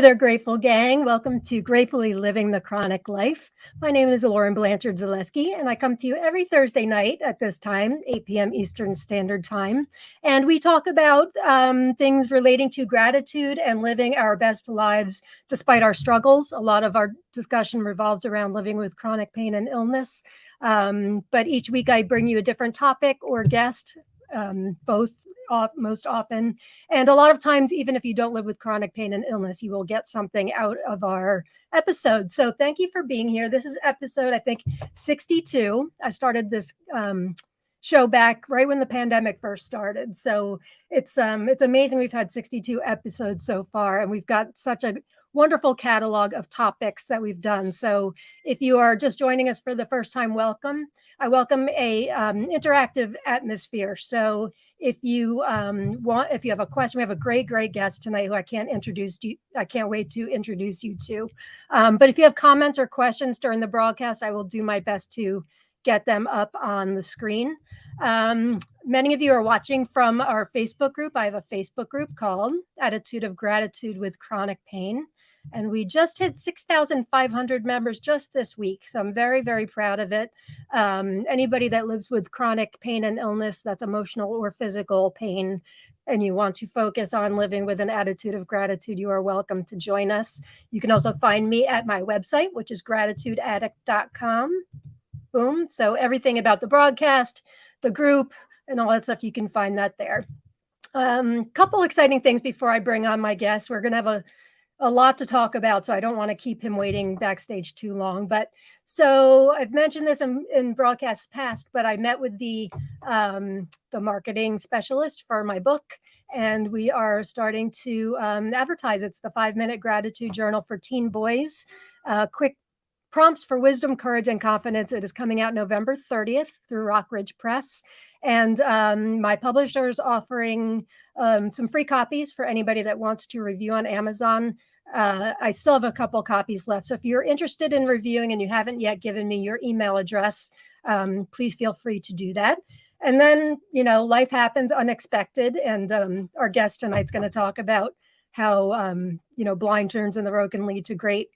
Hi there, Grateful Gang. Welcome to Gratefully Living the Chronic Life. My name is Lauren Blanchard-Zaleski, and I come to you every Thursday night at this time, 8 p.m. Eastern Standard Time. And we talk about things relating to gratitude and living our best lives despite our struggles. A lot of our discussion revolves around living with chronic pain and illness. But each week I bring you a different topic or guest, both most often. And a lot of times, even if you don't live with chronic pain and illness, you will get something out of our episode. So thank you for being here. This is episode, I think, 62. I started this show back right when the pandemic first started. So it's amazing we've had 62 episodes so far, and we've got such a wonderful catalog of topics that we've done. So if you are just joining us for the first time, welcome. I welcome a interactive atmosphere. So if you if you have a question, we have a great guest tonight who I can't wait to introduce you to. But if you have comments or questions during the broadcast, I will do my best to get them up on the screen. Many of you are watching from our Facebook group. I have a Facebook group called Attitude of Gratitude with Chronic Pain. And we just hit 6,500 members just this week. So I'm very, very proud of it. Anybody that lives with chronic pain and illness, that's emotional or physical pain, and you want to focus on living with an attitude of gratitude, you are welcome to join us. You can also find me at my website, which is gratitudeaddict.com. Boom. So everything about the broadcast, the group, and all that stuff, you can find that there. Couple exciting things before I bring on my guest. We're going to have a lot to talk about, so I don't want to keep him waiting backstage too long. But so I've mentioned this in broadcasts past, but I met with the marketing specialist for my book, and we are starting to advertise. It's the 5-minute gratitude journal for teen boys. Quick prompts for wisdom, courage, and confidence. It is coming out November 30th through Rockridge Press. And my publisher is offering some free copies for anybody that wants to review on Amazon. I still have a couple copies left. So if you're interested in reviewing and you haven't yet given me your email address, please feel free to do that. And then, life happens unexpected. And our guest tonight's going to talk about how, blind turns in the road can lead to great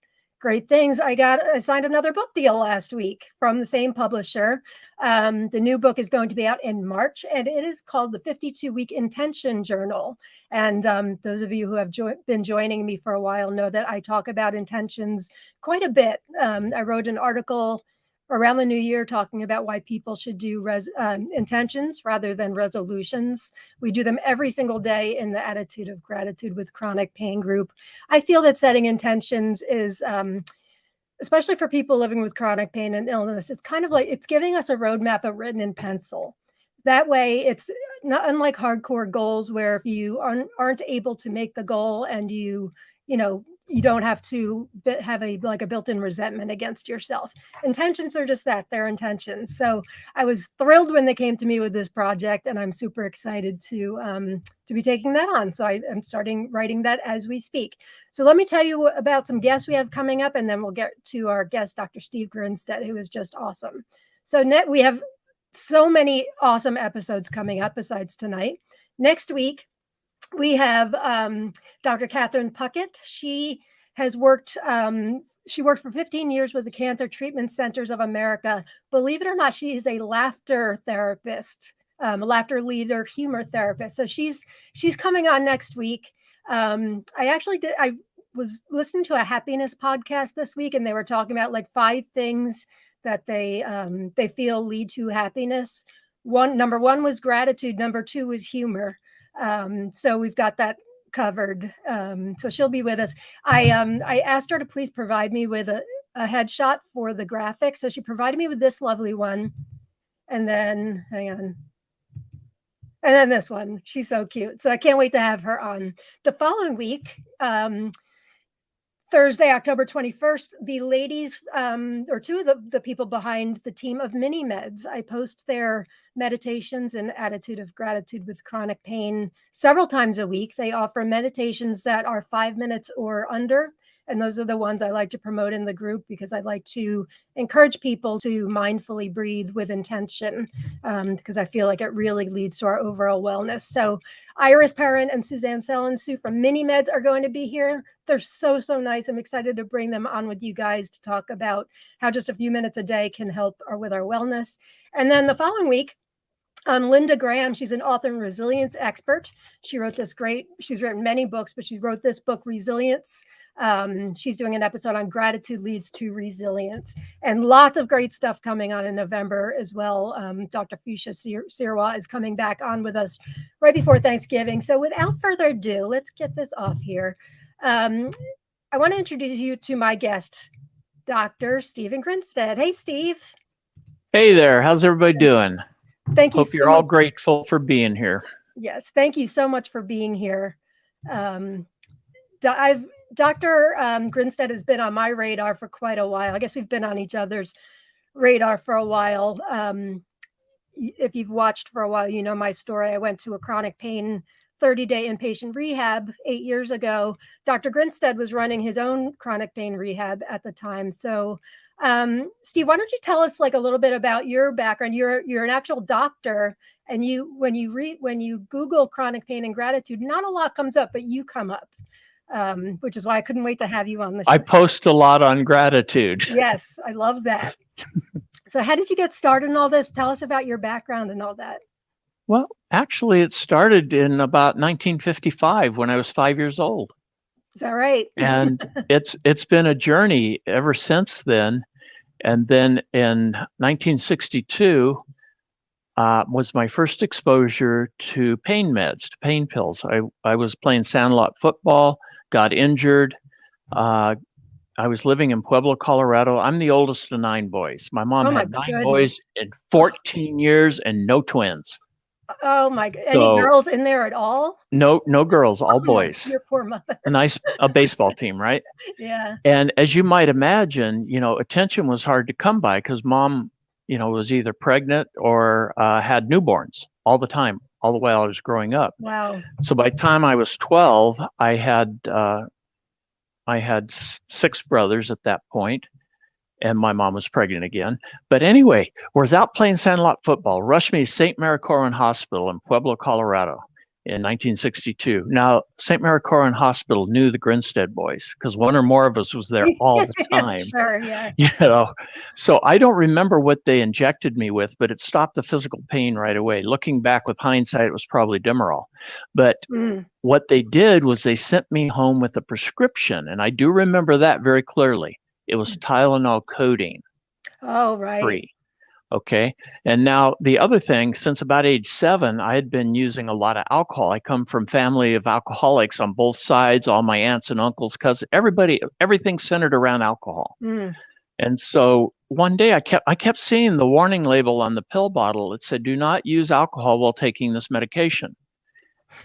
things. I signed another book deal last week from the same publisher. The new book is going to be out in March, and it is called the 52-Week Intention Journal. And those of you who have been joining me for a while know that I talk about intentions quite a bit. I wrote an article around the new year talking about why people should do intentions rather than resolutions. We do them every single day in the Attitude of Gratitude with Chronic Pain group. I feel that setting intentions is, especially for people living with chronic pain and illness, it's kind of like it's giving us a roadmap written in pencil. That way, it's not unlike hardcore goals where if you aren't able to make the goal and you don't have to have a built-in resentment against yourself. Intentions are just that, they're intentions. So I was thrilled when they came to me with this project, and I'm super excited to be taking that on. So I am starting writing that as we speak. So let me tell you about some guests we have coming up, and then we'll get to our guest, Dr. Steve Grinstead, who is just awesome. So we have so many awesome episodes coming up besides tonight. Next week, we have Dr. Catherine Puckett. She has worked, she worked for 15 years with the Cancer Treatment Centers of America. Believe it or not, she is a laughter therapist, a laughter leader, humor therapist. So she's coming on next week. I was listening to a happiness podcast this week, and they were talking about 5 things that they feel lead to happiness. Number 1 was gratitude. Number 2 was humor. So we've got that covered. So she'll be with us. I asked her to please provide me with a headshot for the graphic. So she provided me with this lovely one. And then, hang on. And then this one. She's so cute. So I can't wait to have her on. The following week, Thursday, October 21st, the ladies, or 2 of the people behind the team of Mini Meds, I post their meditations and Attitude of Gratitude with Chronic Pain several times a week. They offer meditations that are 5 minutes or under. And those are the ones I like to promote in the group, because I like to encourage people to mindfully breathe with intention, because I feel like it really leads to our overall wellness. So Iris Perrin and Suzanne Sue from Mini Meds are going to be here. They're so nice. I'm excited to bring them on with you guys to talk about how just a few minutes a day can help with our wellness. And then the following week, Linda Graham, she's an author and resilience expert. She's written many books, but she wrote this book, Resilience. She's doing an episode on gratitude leads to resilience, and lots of great stuff coming on in November as well. Dr. Fuchsia Sirwa is coming back on with us right before Thanksgiving. So without further ado, let's get this off here. I want to introduce you to my guest, Dr. Stephen Grinstead. Hey, Steve. Hey there. How's everybody doing? Thank you. Hope you're all grateful for being here. Yes, thank you so much for being here. Dr. Grinstead has been on my radar for quite a while. I guess we've been on each other's radar for a while. If you've watched for a while, you know my story. I went to a chronic pain 30-day inpatient rehab 8 years ago. Dr. Grinstead was running his own chronic pain rehab at the time. So Steve, why don't you tell us like a little bit about your background? You're an actual doctor, and when you Google chronic pain and gratitude, not a lot comes up, but you come up, which is why I couldn't wait to have you on the show. I post a lot on gratitude. Yes, I love that. So how did you get started in all this? Tell us about your background and all that. Well, actually, it started in about 1955 when I was 5 years old. Is that right? And it's been a journey ever since then. And then in 1962 was my first exposure to pain meds, to pain pills. I was playing sandlot football, got injured. I was living in Pueblo, Colorado. I'm the oldest of 9 boys. My mom had 9 boys in 14 years and no twins. Oh my God. Any girls in there at all? No girls, all boys. Your poor mother. A baseball team, right? Yeah. And as you might imagine, attention was hard to come by because mom, was either pregnant or had newborns all the time, all the while I was growing up. Wow. So by the time I was 12, I had 6 brothers at that point. And my mom was pregnant again. But anyway, was out playing sandlot football, rushed me to St. Mary Corwin Hospital in Pueblo, Colorado in 1962. Now, St. Mary Corwin Hospital knew the Grinstead boys because one or more of us was there all the time. Sure, yeah. So I don't remember what they injected me with, but it stopped the physical pain right away. Looking back with hindsight, it was probably Demerol. But what they did was they sent me home with a prescription. And I do remember that very clearly. It was Tylenol codeine. Oh, right. Free. Okay. And now the other thing, since about age 7, I had been using a lot of alcohol. I come from family of alcoholics on both sides, all my aunts and uncles, cousins, everything centered around alcohol. And so one day I kept seeing the warning label on the pill bottle. It said, "Do not use alcohol while taking this medication."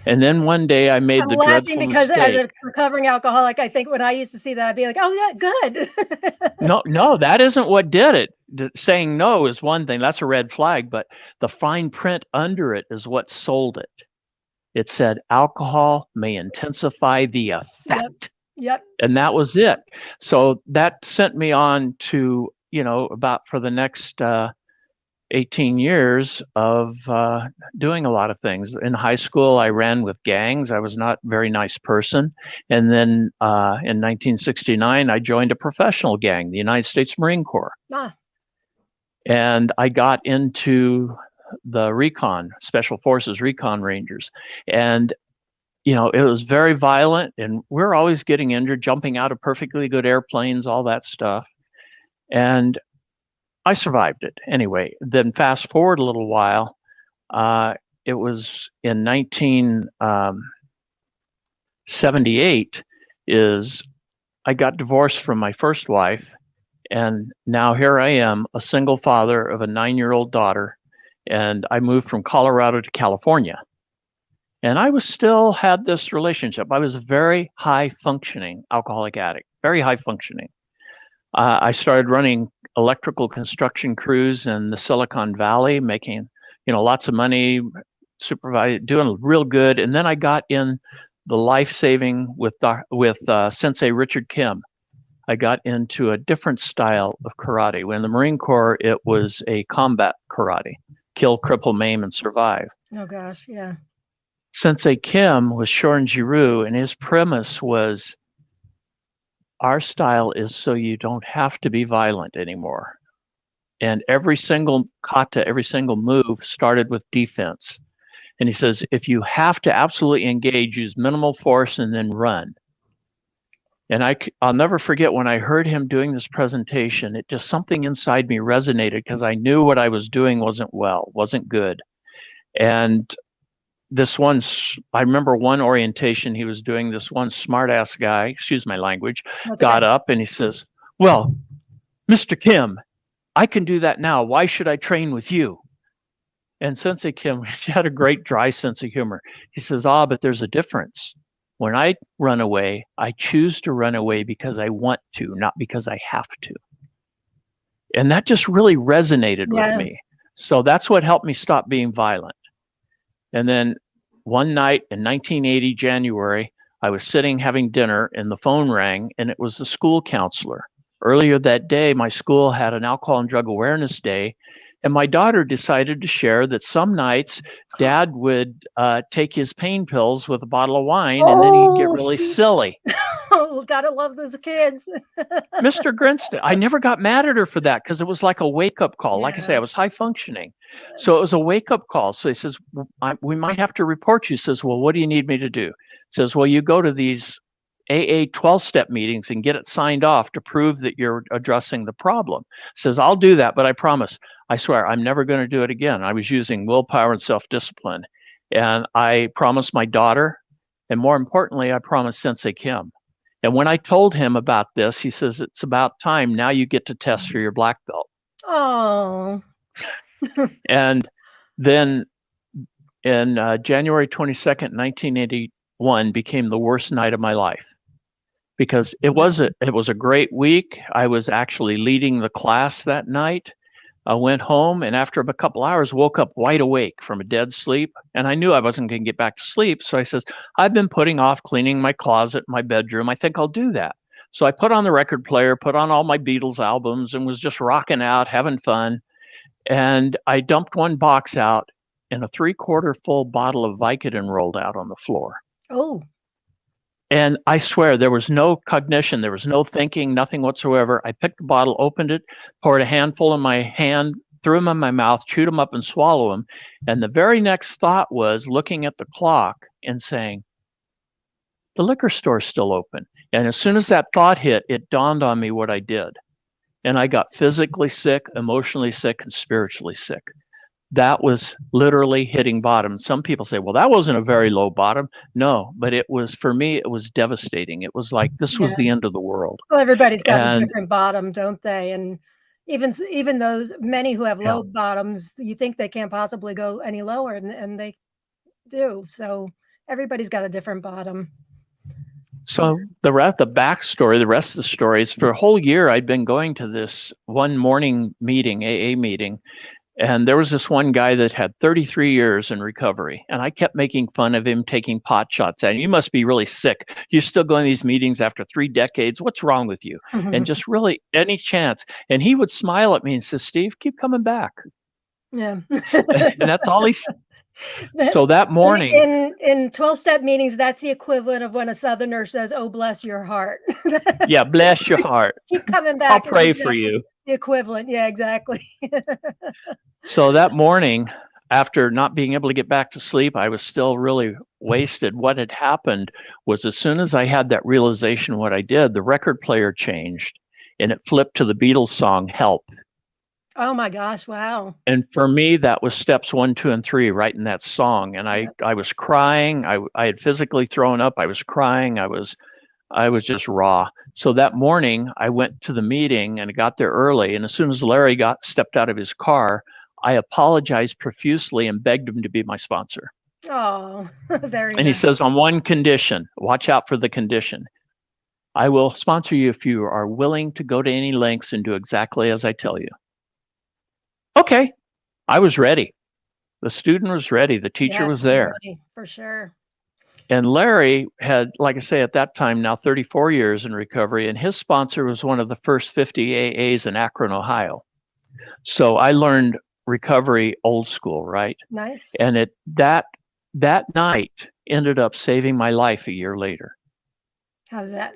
And then one day I made the dreadful because mistake. As a recovering alcoholic, I think when I used to see that, I'd be like, "Oh, yeah, good." No, that isn't what did it. Saying no is one thing. That's a red flag. But the fine print under it is what sold it. It said alcohol may intensify the effect. Yep. And that was it. So that sent me on to, about for the next 18 years of doing a lot of things. In high school, I ran with gangs. I was not a very nice person. And then in 1969, I joined a professional gang, the United States Marine Corps. And I got into the recon, Special Forces Recon Rangers. And, it was very violent. And we're always getting injured, jumping out of perfectly good airplanes, all that stuff. And I survived it anyway. Then fast forward a little while, it was in 1978 I got divorced from my first wife, and now here I am, a single father of a 9-year-old daughter, and I moved from Colorado to California. And I still had this relationship. I was a very high functioning alcoholic addict, very high functioning. I started running electrical construction crews in the Silicon Valley, making, lots of money, doing real good. And then I got in the life-saving with Sensei Richard Kim. I got into a different style of karate. When in the Marine Corps, it was a combat karate, kill, cripple, maim, and survive. Oh gosh, yeah. Sensei Kim was Shorin-Jiru, and his premise was, our style is so you don't have to be violent anymore. And every single kata, every single move started with defense. And he says, if you have to absolutely engage, use minimal force and then run. And I'll never forget when I heard him doing this presentation, it just something inside me resonated because I knew what I was doing wasn't good. And I remember one orientation he was doing, this one smart ass guy, excuse my language, got up and he says, well, Mr. Kim, I can do that now. Why should I train with you? And Sensei Kim had a great dry sense of humor. He says, but there's a difference. When I run away, I choose to run away because I want to, not because I have to. And that just really resonated with me. So that's what helped me stop being violent. And then one night in 1980, January, I was sitting having dinner and the phone rang, and it was the school counselor. Earlier that day, my school had an alcohol and drug awareness day. And my daughter decided to share that some nights Dad would take his pain pills with a bottle of wine, and then he'd get really silly. Oh, gotta love those kids. Mr. Grinstead, I never got mad at her for that because it was like a wake-up call. Like I say, I was high functioning. So it was a wake-up call. So he says, we might have to report you. He says, well, what do you need me to do? He says, well, you go to these AA 12-step meetings and get it signed off to prove that you're addressing the problem. Says, I'll do that, but I promise, I swear, I'm never going to do it again. I was using willpower and self-discipline. And I promised my daughter, and more importantly, I promised Sensei Kim. And when I told him about this, he says, it's about time. Now you get to test for your black belt. Oh. And then in January 22nd, 1981 became the worst night of my life. Because it was a great week. I was actually leading the class that night. I went home and after a couple hours woke up wide awake from a dead sleep. And I knew I wasn't going to get back to sleep. So I says, I've been putting off cleaning my closet, my bedroom. I think I'll do that. So I put on the record player, put on all my Beatles albums and was just rocking out, having fun. And I dumped one box out and a 3/4 full bottle of Vicodin rolled out on the floor. Oh. And I swear there was no cognition, there was no thinking, nothing whatsoever. I picked the bottle, opened it, poured a handful in my hand, threw them in my mouth, chewed them up and swallowed them. And the very next thought was looking at the clock and saying, the liquor store's still open. And as soon as that thought hit, it dawned on me what I did. And I got physically sick, emotionally sick, and spiritually sick. That was literally hitting bottom. Some people say, well, that wasn't a very low bottom. No, but it was, for me, it was devastating. It was like, this was the end of the world. Well, everybody's got a different bottom, don't they? And even those many who have low bottoms, you think they can't possibly go any lower, and they do. So everybody's got a different bottom. So the rest of the story is for a whole year, I'd been going to this one morning meeting, AA meeting. And there was this one guy that had 33 years in recovery. And I kept making fun of him taking pot shots at him. You must be really sick. You're still going to these meetings after 3 decades. What's wrong with you? And just really any chance. And he would smile at me and say, Steve, keep coming back. Yeah. And that's all he said. So that morning. In 12-step meetings, that's the equivalent of when a Southerner says, oh, bless your heart. Yeah, bless your heart. Keep coming back. I'll pray for you. The equivalent. Yeah, exactly. So that morning, after not being able to get back to sleep, I was still really wasted. What had happened was as soon as I had that realization what I did, the record player changed and it flipped to the Beatles song, Help. Oh my gosh, wow. And for me, that was steps 1, 2, and 3 right in that song. And I was crying. I had physically thrown up. I was crying. I was just raw. So that morning I went to the meeting and I got there early. And as soon as Larry stepped out of his car, I apologized profusely and begged him to be my sponsor. Oh, very And he says, on one condition, watch out for the condition. I will sponsor you if you are willing to go to any lengths and do exactly as I tell you. Okay, I was ready. The student was ready. The teacher was there. For sure. And Larry had, like I say, at that time, now 34 years in recovery, and his sponsor was one of the first 50 AAs in Akron, Ohio. So I learned recovery old school, right? Nice. And that night ended up saving my life a year later. How's that?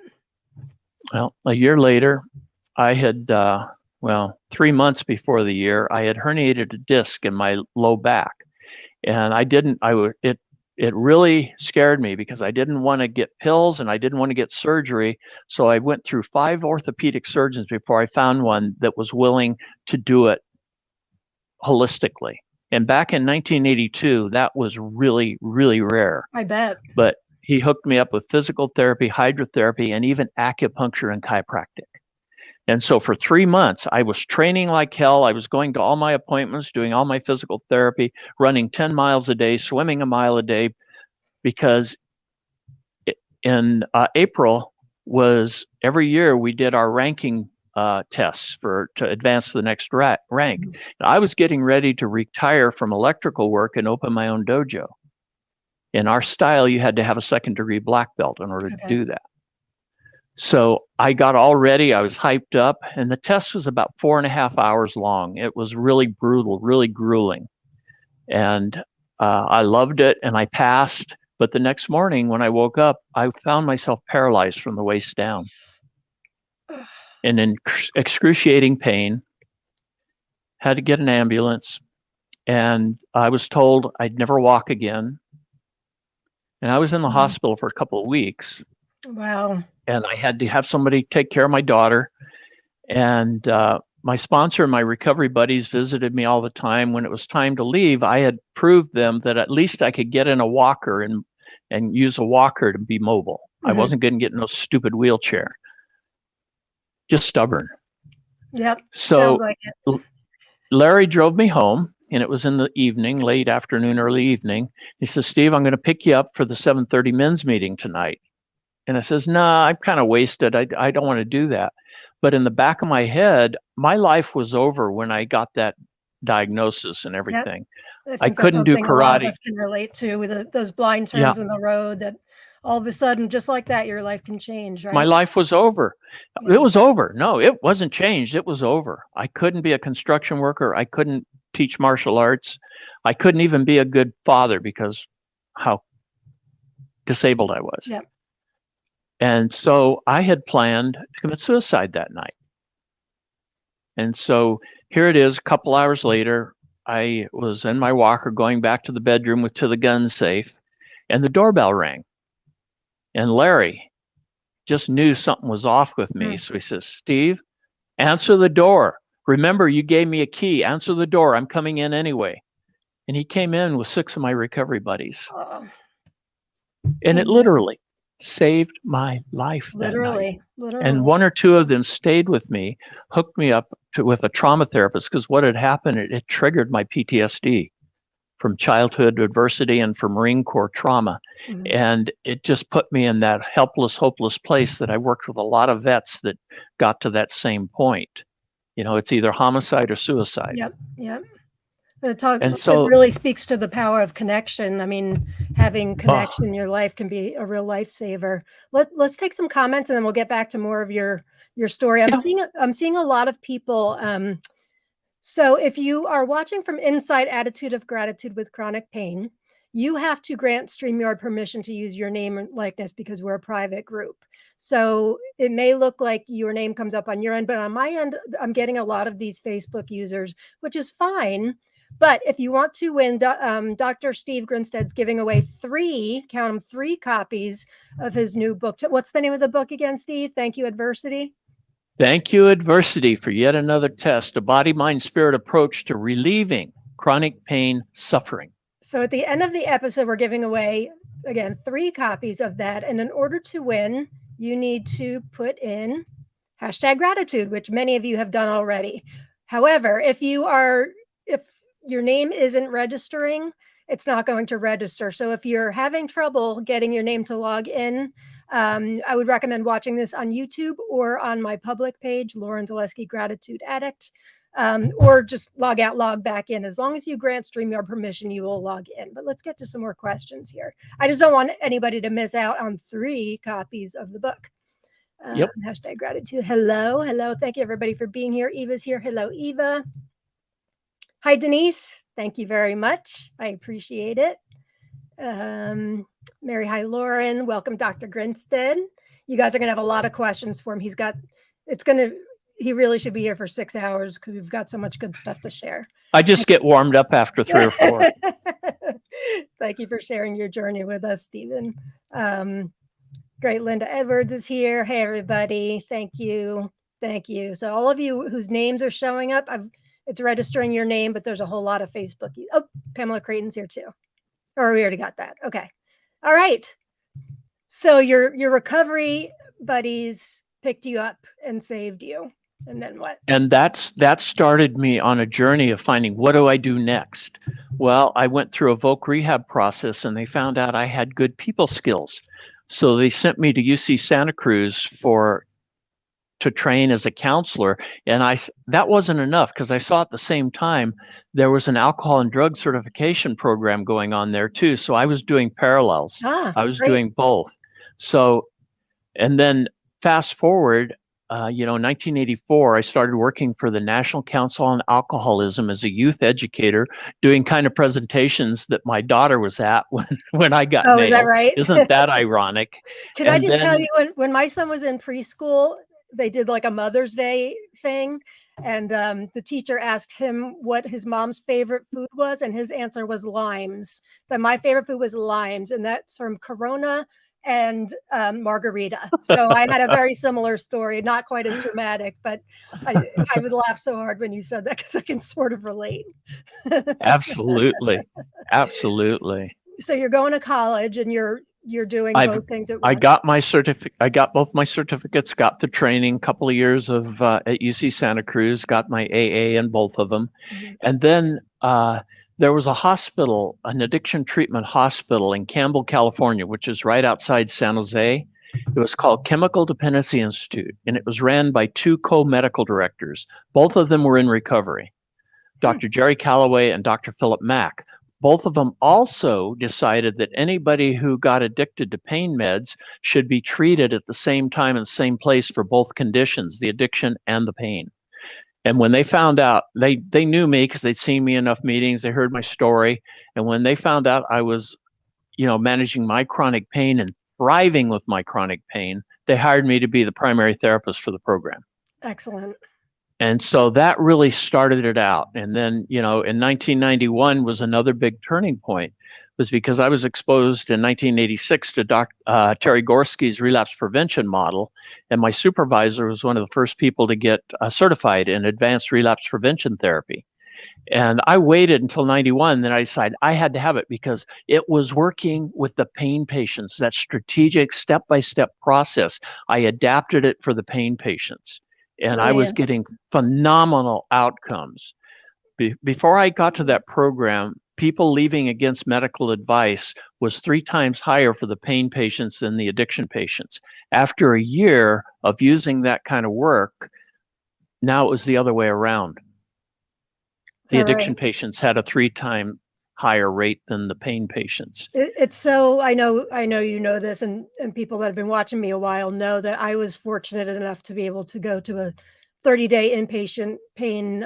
Well, a year later, I had 3 months before the year, I had herniated a disc in my low back, and it really scared me because I didn't want to get pills and I didn't want to get surgery. So I went through 5 orthopedic surgeons before I found one that was willing to do it holistically. And back in 1982, that was really, really rare. I bet. But he hooked me up with physical therapy, hydrotherapy, and even acupuncture and chiropractic. And so for 3 months, I was training like hell. I was going to all my appointments, doing all my physical therapy, running 10 miles a day, swimming a mile a day, because in April was every year we did our ranking tests to advance to the next rank. And I was getting ready to retire from electrical work and open my own dojo. In our style, you had to have a second-degree black belt in order to do that. So I got all ready. I was hyped up, and the test was about 4.5 hours long. It was really brutal, really grueling. And I loved it, and I passed. But the next morning when I woke up, I found myself paralyzed from the waist down and in excruciating pain, had to get an ambulance. And I was told I'd never walk again. And I was in the hospital for a couple of weeks. Wow. And I had to have somebody take care of my daughter. And my sponsor and my recovery buddies visited me all the time. When it was time to leave, I had proved them that at least I could get in a walker and use a walker to be mobile. I wasn't going to get in no stupid wheelchair. Just stubborn. Yep. So sounds like it. Larry drove me home, and it was in the evening, late afternoon, early evening. He says, "Steve, I'm going to pick you up for the 7:30 men's meeting tonight." And I says, "Nah, I'm kind of wasted. I don't want to do that." But in the back of my head, my life was over when I got that diagnosis and everything. Yep. I couldn't do A lot of karate. us can relate to with those blind turns in the road that all of a sudden, just like that, your life can change, right? My life was over. Yeah. It was over. No, it wasn't changed. It was over. I couldn't be a construction worker. I couldn't teach martial arts. I couldn't even be a good father because how disabled I was. Yep. And so I had planned to commit suicide that night. And so here it is, a couple hours later, I was in my walker going back to the bedroom to the gun safe, and the doorbell rang. And Larry just knew something was off with me. So he says, "Steve, answer the door. Remember, you gave me a key. Answer the door. I'm coming in anyway." And he came in with 6 of my recovery buddies. And it literally saved my life that night. And 1 or 2 of them stayed with me, hooked me up with a trauma therapist, because what had happened, it triggered my PTSD from childhood adversity and from Marine Corps trauma. And it just put me in that helpless, hopeless place that I worked with a lot of vets that got to that same point. You know, it's either homicide or suicide. Yep. And so it really speaks to the power of connection. I mean, having connection in your life can be a real lifesaver. Let's take some comments and then we'll get back to more of your story. I'm seeing a lot of people. So if you are watching from inside Attitude of Gratitude with Chronic Pain, you have to grant StreamYard permission to use your name and likeness because we're a private group. So it may look like your name comes up on your end, but on my end, I'm getting a lot of these Facebook users, which is fine. But if you want to win, Dr. Steve Grinstead's giving away 3 copies of his new book. What's the name of the book again, Steve? Thank You, Adversity. Thank you, Adversity, for yet another test, a body, mind, spirit approach to relieving chronic pain suffering. So at the end of the episode, we're giving away, again, 3 copies of that. And in order to win, you need to put in #gratitude, which many of you have done already. However, if your name isn't registering, it's not going to register. So if you're having trouble getting your name to log in, I would recommend watching this on YouTube or on my public page, Lauren Zaleski Gratitude Addict. or just log out, log back in. As long as you grant StreamYard permission, you will log in. But let's get to some more questions here. I just don't want anybody to miss out on 3 copies of the book. Yep. Hashtag gratitude. Hello. Hello. Thank you, everybody, for being here. Eva's here. Hello, Eva. Hi, Denise. Thank you very much. I appreciate it. Mary, hi, Lauren. Welcome, Dr. Grinstead. You guys are going to have a lot of questions for him. He really should be here for 6 hours because we've got so much good stuff to share. I just get warmed up after 3 or 4. Thank you for sharing your journey with us, Stephen. Great. Linda Edwards is here. Hey, everybody. Thank you. Thank you. So all of you whose names are showing up, it's registering your name, but there's a whole lot of Facebook. Oh, Pamela Creighton's here too. Or we already got that. Okay. All right. So your recovery buddies picked you up and saved you. And then what? And that started me on a journey of finding, what do I do next? Well, I went through a voc rehab process and they found out I had good people skills. So they sent me to UC Santa Cruz to train as a counselor. And that wasn't enough because I saw at the same time there was an alcohol and drug certification program going on there too. So I was doing parallels. I was doing both. So, and then fast forward, 1984, I started working for the National Council on Alcoholism as a youth educator, doing kind of presentations that my daughter was at when I got nailed. Is that right? Isn't that ironic? Can I just tell you, when my son was in preschool, they did like a Mother's Day thing. And the teacher asked him what his mom's favorite food was. And his answer was limes. That my favorite food was limes. And that's from Corona and margarita. So I had a very similar story, not quite as dramatic, but I would laugh so hard when you said that because I can sort of relate. Absolutely. Absolutely. So you're going to college and you're doing both things at once. I got my I got both my certificates, got the training, couple of years of at UC Santa Cruz, got my AA in both of them. Mm-hmm. And then there was a hospital, an addiction treatment hospital in Campbell, California, which is right outside San Jose. It was called Chemical Dependency Institute, and it was ran by 2 co-medical directors. Both of them were in recovery, Dr. Jerry Calloway and Dr. Philip Mack. Both of them also decided that anybody who got addicted to pain meds should be treated at the same time and same place for both conditions, the addiction and the pain. And when they found out, they knew me because they'd seen me in enough meetings, they heard my story. And when they found out I was, managing my chronic pain and thriving with my chronic pain, they hired me to be the primary therapist for the program. Excellent. And so that really started it out. And then, in 1991 was another big turning point, was because I was exposed in 1986 to Terry Gorski's relapse prevention model. And my supervisor was one of the first people to get certified in advanced relapse prevention therapy. And I waited until 91, then I decided I had to have it because it was working with the pain patients, that strategic step-by-step process. I adapted it for the pain patients. And I was getting phenomenal outcomes. Before I got to that program, people leaving against medical advice was 3 times higher for the pain patients than the addiction patients. After a year of using that kind of work, now it was the other way around. The addiction patients had a 3 times higher rate than the pain patients. It's so, I know you know this, and people that have been watching me a while know that I was fortunate enough to be able to go to a 30-day inpatient pain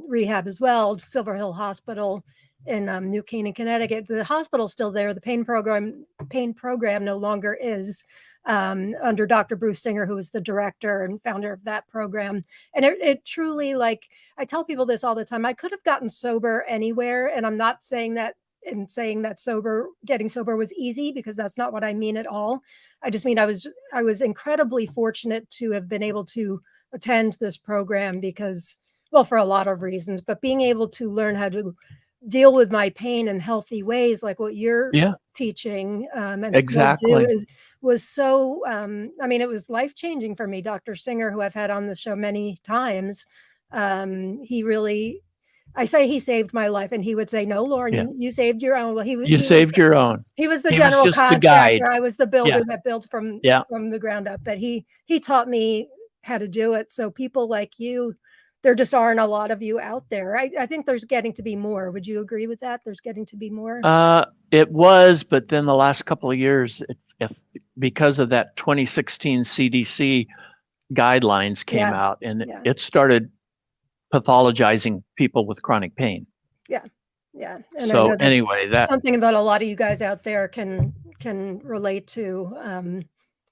rehab as well, Silver Hill Hospital in New Canaan, Connecticut. The hospital's still there. The pain program no longer is, under Dr. Bruce Singer, who was the director and founder of that program. And it truly, like, I tell people this all the time, I could have gotten sober anywhere. And I'm not saying that getting sober was easy, because that's not what I mean at all. I just mean I was incredibly fortunate to have been able to attend this program because, well, for a lot of reasons, but being able to learn how to deal with my pain in healthy ways, like what you're teaching and exactly was so, it was life-changing for me. Dr. Singer, who I've had on the show many times, he really, I say he saved my life, and he would say, "No, Lauren, you saved your own." Well, he saved your own. He was the general contractor. I was the builder that built from the ground up, but he taught me how to do it. So people like you there just aren't a lot of you out there. I think there's getting to be more. Would you agree with that? There's getting to be more. It was, but then the last couple of years, because of that 2016 CDC guidelines came out, and it started pathologizing people with chronic pain. Yeah. Yeah. And so I know that's anyway, that's something that a lot of you guys out there can relate to,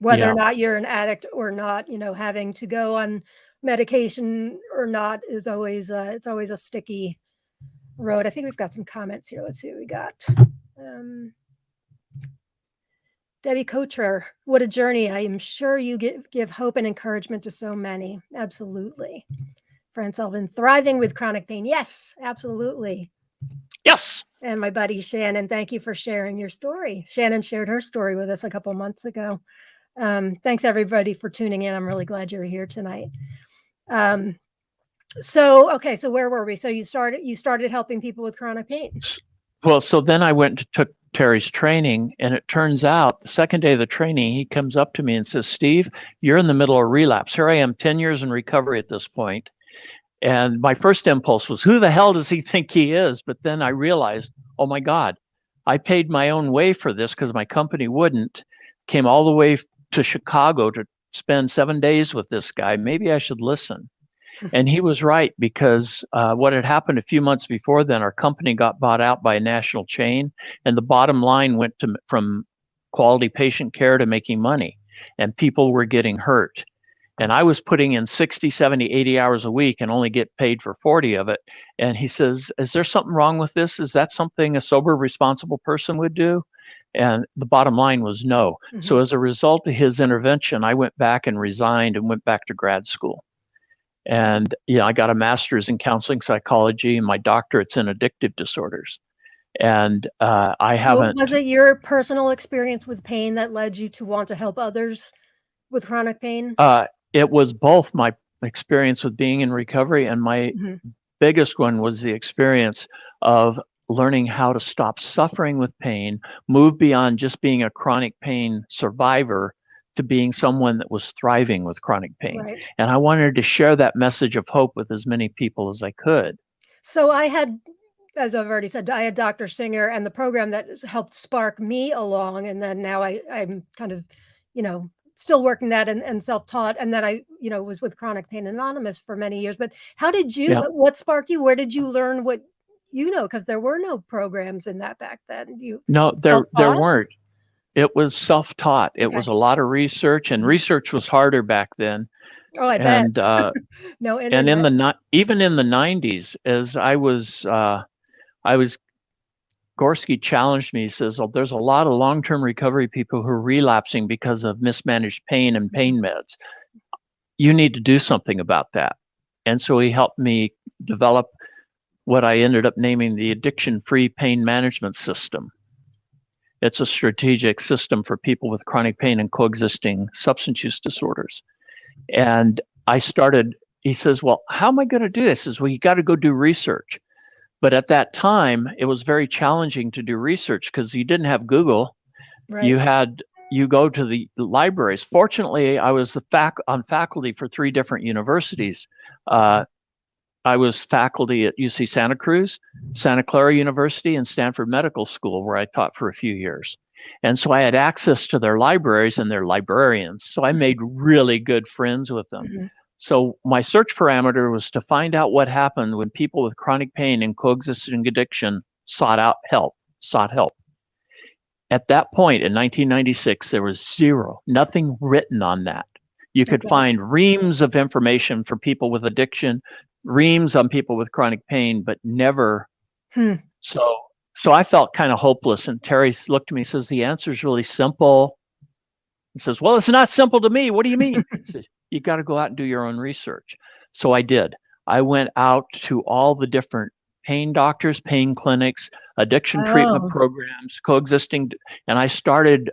whether or not you're an addict or not, having to go on medication or not is always, it's always a sticky road. I think we've got some comments here. Let's see what we got. Debbie Cocher, what a journey. I am sure you give hope and encouragement to so many. Absolutely. Fran Sullivan, thriving with chronic pain. Yes, absolutely. Yes. And my buddy Shannon, thank you for sharing your story. Shannon shared her story with us a couple months ago. Thanks everybody for tuning in. I'm really glad you're here tonight. So where were we? So you started helping people with chronic pain. Well, so then I went and took Terry's training, and it turns out the second day of the training, he comes up to me and says, Steve, you're in the middle of relapse. Here I am 10 years in recovery at this point. And my first impulse was, who the hell does he think he is? But then I realized, oh my God, I paid my own way for this because my company wouldn't. Came all the way to Chicago to spend 7 days with this guy. Maybe I should listen. And he was right, because what had happened a few months before then, our company got bought out by a national chain, and the bottom line went from quality patient care to making money, and people were getting hurt. And I was putting in 60, 70, 80 hours a week and only get paid for 40 of it. And he says, is there something wrong with this? Is that something a sober, responsible person would do? And the bottom line was no. Mm-hmm. So as a result of his intervention, I went back and resigned and went back to grad school. And I got a master's in counseling psychology and my doctorate's in addictive disorders. And I haven't. Was it your personal experience with pain that led you to want to help others with chronic pain? It was both my experience with being in recovery, and my biggest one was the experience of learning how to stop suffering with pain, move beyond just being a chronic pain survivor to being someone that was thriving with chronic pain. Right. And I wanted to share that message of hope with as many people as I could. So I had, as I've already said, I had Dr. Singer and the program that helped spark me along. And then now I'm kind of, still working that and self-taught. And then I, was with Chronic Pain Anonymous for many years. But how did you, what sparked you? Where did you learn what because there were no programs in that back then. No, there weren't. It was self-taught. It was a lot of research, and research was harder back then. Oh, I bet. No internet. And even in the 90s, as I was Gorski challenged me. He says, oh, there's a lot of long-term recovery people who are relapsing because of mismanaged pain and pain meds. You need to do something about that. And so he helped me develop what I ended up naming the addiction-free pain management system. It's a strategic system for people with chronic pain and coexisting substance use disorders. And he says, well, how am I going to do this? He says, well, you got to go do research. But at that time, it was very challenging to do research because you didn't have Google. Right. You go to the libraries. Fortunately, I was on faculty for 3 different universities. I was faculty at UC Santa Cruz, Santa Clara University, and Stanford Medical School, where I taught for a few years. And so I had access to their libraries and their librarians. So I made really good friends with them. Mm-hmm. So my search parameter was to find out what happened when people with chronic pain and coexisting addiction sought help. At that point in 1996, there was nothing written on that. You could find reams of information for people with addiction, reams on people with chronic pain, but never. So I felt kind of hopeless. And Terry looked at me and says, the answer is really simple. He says, well, it's not simple to me. What do you mean? He says, you got to go out and do your own research. So I did. I went out to all the different pain doctors, pain clinics, addiction treatment programs, coexisting, and I started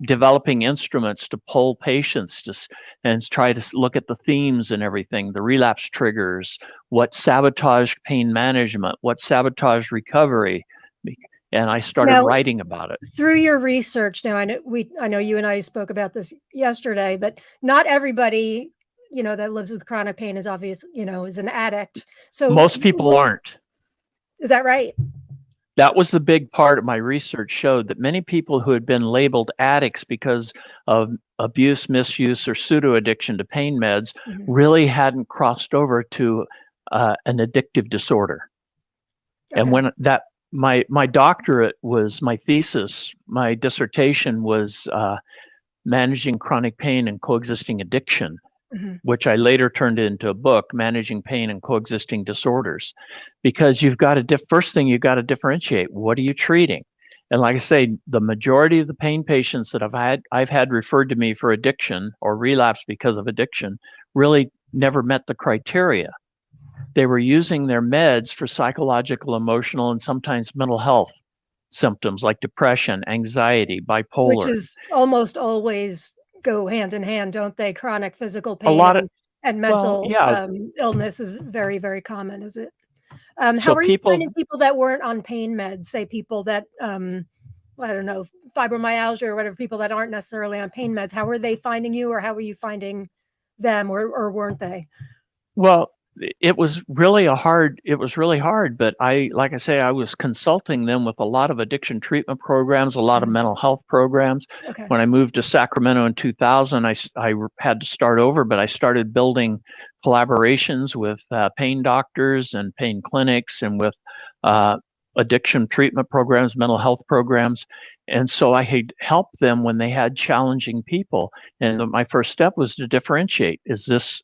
developing instruments to poll patients and try to look at the themes and everything, the relapse triggers, what sabotaged pain management, what sabotaged recovery. And I started writing about it. Through your research, now I know you and I spoke about this yesterday, but not everybody that lives with chronic pain is obvious, is an addict. So Most people aren't. Is that right? That was the big part of my research showed that many people who had been labeled addicts because of abuse, misuse, or pseudo addiction to pain meds really hadn't crossed over to an addictive disorder. Okay. And when my doctorate was my thesis, my dissertation was managing chronic pain and coexisting addiction, which I later turned into a book, Managing Pain and Coexisting Disorders, because you've got to first thing you've got to differentiate. What are you treating? And like I say, the majority of the pain patients that I've had referred to me for addiction or relapse because of addiction really never met the criteria. They were using their meds for psychological, emotional, and sometimes mental health symptoms like depression, anxiety, bipolar. Which is almost always go hand in hand, don't they? Chronic physical pain and mental illness is very, very common, is it? How are you finding people that weren't on pain meds, say people that, I don't know, fibromyalgia or whatever, people that aren't necessarily on pain meds, how are they finding you or how are you finding them or weren't they? Well, it was really hard, but like I say, I was consulting them with a lot of addiction treatment programs, a lot of mental health programs. Okay. When I moved to Sacramento in 2000, I had to start over, but I started building collaborations with pain doctors and pain clinics and with addiction treatment programs, mental health programs. And so I had helped them when they had challenging people. And my first step was to differentiate, is this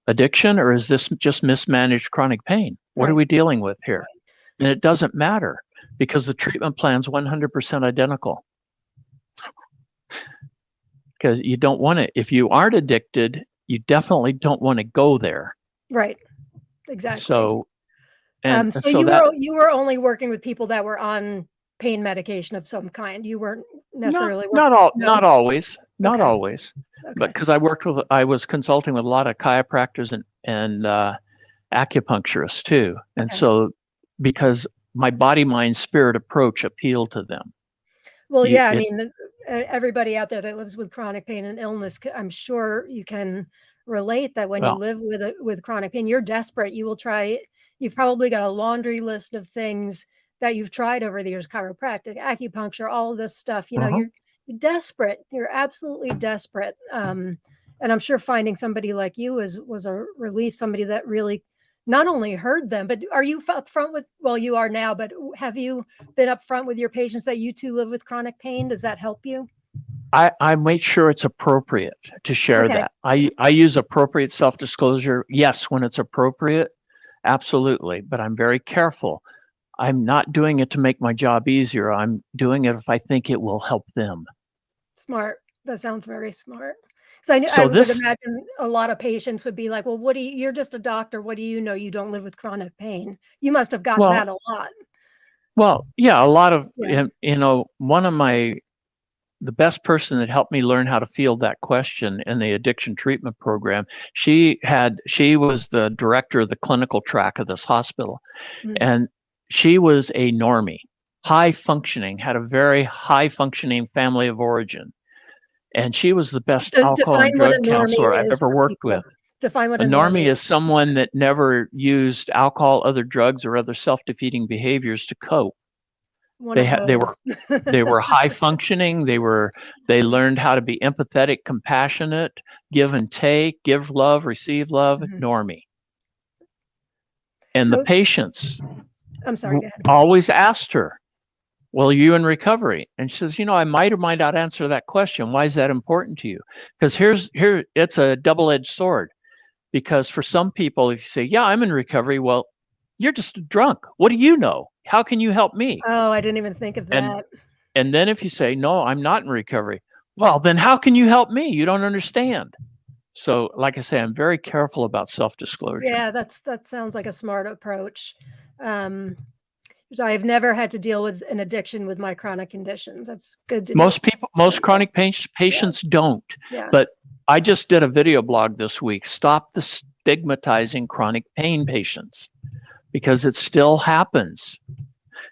addiction or is this just mismanaged chronic pain? What are we dealing with here? And it doesn't matter because the treatment plan's 100% identical. Because you don't want to, if you aren't addicted, you definitely don't want to go there. Right. Exactly. So, you were only working with people that were on pain medication of some kind. You weren't necessarily not always. Okay. But because I was consulting with a lot of chiropractors and acupuncturists too. And so because my body, mind, spirit approach appealed to them. Well, I mean, everybody out there that lives with chronic pain and illness, I'm sure you can relate that when you live with chronic pain, you're desperate. You've probably got a laundry list of things that you've tried over the years, chiropractic, acupuncture, all of this stuff, you're desperate. You're absolutely desperate. And I'm sure finding somebody like you was a relief, somebody that really not only heard them, but are you upfront with, well, you are now, but have you been upfront with your patients that you too live with chronic pain? Does that help you? I make sure it's appropriate to share that. I use appropriate self-disclosure. Yes, when it's appropriate, absolutely. But I'm very careful. I'm not doing it to make my job easier. I'm doing it if I think it will help them. Smart. That sounds very smart. Because I would imagine a lot of patients would be like, well, you're just a doctor. What do you know? You don't live with chronic pain. You must have gotten that a lot. Well, yeah, a lot of, one of the best person that helped me learn how to field that question in the addiction treatment program, she was the director of the clinical track of this hospital. And she was a normie, high functioning, had a very high functioning family of origin. And she was the best alcohol and drug counselor I've ever worked with. Define what a normie is. Someone that never used alcohol, other drugs, or other self-defeating behaviors to cope. They were high functioning. They learned how to be empathetic, compassionate, give and take, give love, receive love, normie. And the patients always asked her, well, are you in recovery? And she says, I might or might not answer that question. Why is that important to you? Because it's a double-edged sword. Because for some people, if you say, yeah, I'm in recovery, well, you're just a drunk. What do you know? How can you help me? Oh, I didn't even think of that. And then if you say, no, I'm not in recovery, well, then how can you help me? You don't understand. So like I say, I'm very careful about self-disclosure. Yeah, that sounds like a smart approach. I've never had to deal with an addiction with my chronic conditions. That's good to know. Most chronic patients don't. Yeah. But I just did a video blog this week, Stop the Stigmatizing Chronic Pain Patients, because it still happens.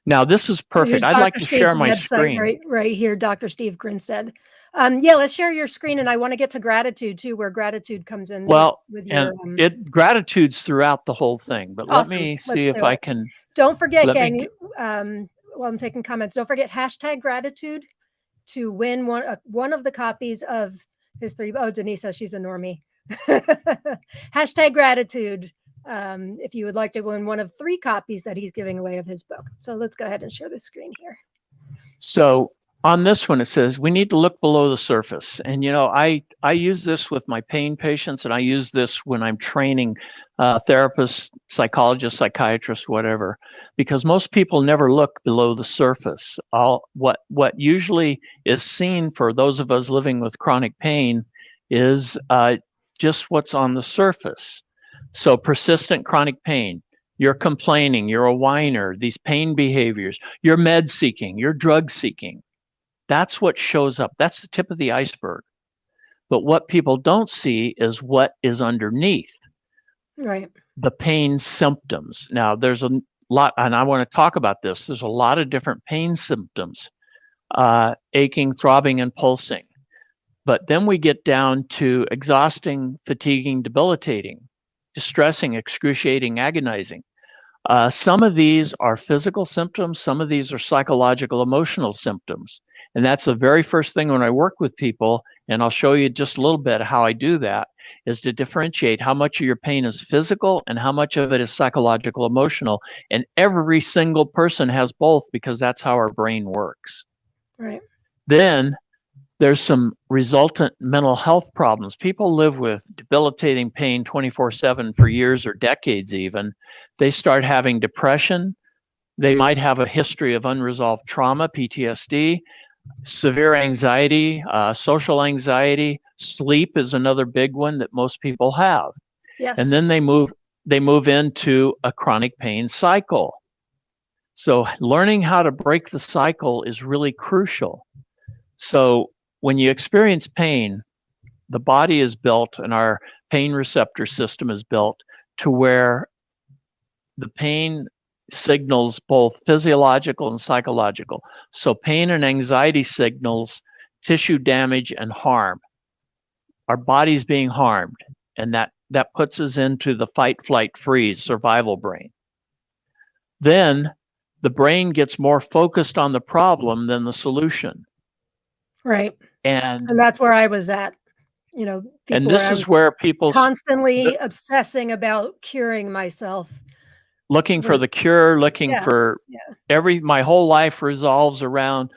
Now, this is perfect. I'd like to share my screen. Right here, Dr. Steve Grinstead. Yeah, let's share your screen, and I want to get to gratitude too, where gratitude comes in Well, with and your. gratitude's throughout the whole thing, but let Awesome. me see Let's if do I it. can, Don't forget, let me, gang, while I'm taking comments, don't forget hashtag gratitude to win one of the copies of his 3. Oh, Denise says she's a normie. Hashtag gratitude if you would like to win one of 3 copies that he's giving away of his book. So let's go ahead and share the screen here. So on this one, it says we need to look below the surface. And, you know, I use this with my pain patients, and I use this when I'm training therapists, psychologists, psychiatrists, whatever, because most people never look below the surface. What usually is seen for those of us living with chronic pain is just what's on the surface. So persistent chronic pain, you're complaining, you're a whiner, these pain behaviors, you're med seeking, you're drug seeking. That's what shows up. That's the tip of the iceberg. But what people don't see is what is underneath. Right. The pain symptoms. Now, there's a lot, and I want to talk about this. There's a lot of different pain symptoms, aching, throbbing, and pulsing. But then we get down to exhausting, fatiguing, debilitating, distressing, excruciating, agonizing. Some of these are physical symptoms. Some of these are psychological, emotional symptoms. And that's the very first thing when I work with people, and I'll show you just a little bit how I do that, is to differentiate how much of your pain is physical and how much of it is psychological, emotional. And every single person has both, because that's how our brain works. Right. Then there's some resultant mental health problems. People live with debilitating pain 24/7 for years or decades even. They start having depression. They might have a history of unresolved trauma, PTSD, severe anxiety, social anxiety. Sleep is another big one that most people have. Yes. And then they move into a chronic pain cycle. So learning how to break the cycle is really crucial. So when you experience pain, the body is built and our pain receptor system is built to where the pain signals both physiological and psychological. So pain and anxiety signals tissue damage and harm. Our body's being harmed, and that puts us into the fight, flight, freeze, survival brain. Then the brain gets more focused on the problem than the solution. Right. And that's where I was at, before. And this is where people constantly obsessing about curing myself. Looking for the cure, looking for my whole life revolves around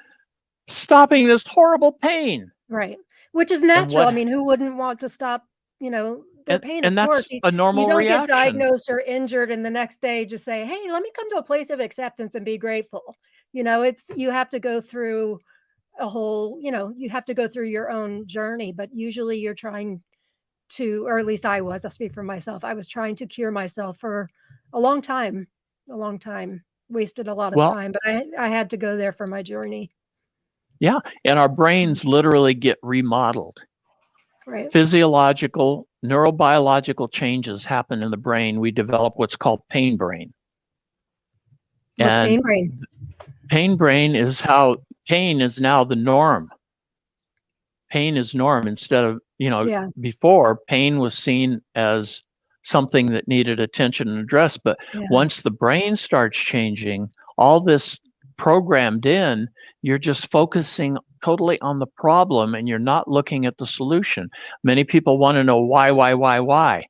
stopping this horrible pain. Right. Which is natural. I mean, who wouldn't want to stop, their pain? And of that's course, a normal you don't reaction. get diagnosed or injured and the next day just say, hey, let me come to a place of acceptance and be grateful. You have to go through a whole, you have to go through your own journey, but usually you're trying to, or at least I'll speak for myself. I was trying to cure myself for a long time, wasted a lot of time, but I had to go there for my journey. Yeah. And our brains literally get remodeled. Right. Physiological, neurobiological changes happen in the brain. We develop what's called pain brain. What's pain brain? Pain brain is how pain is now the norm. Pain is norm instead of, before pain was seen as something that needed attention and address. But once the brain starts changing, all this programmed in, you're just focusing totally on the problem and you're not looking at the solution. Many people want to know why.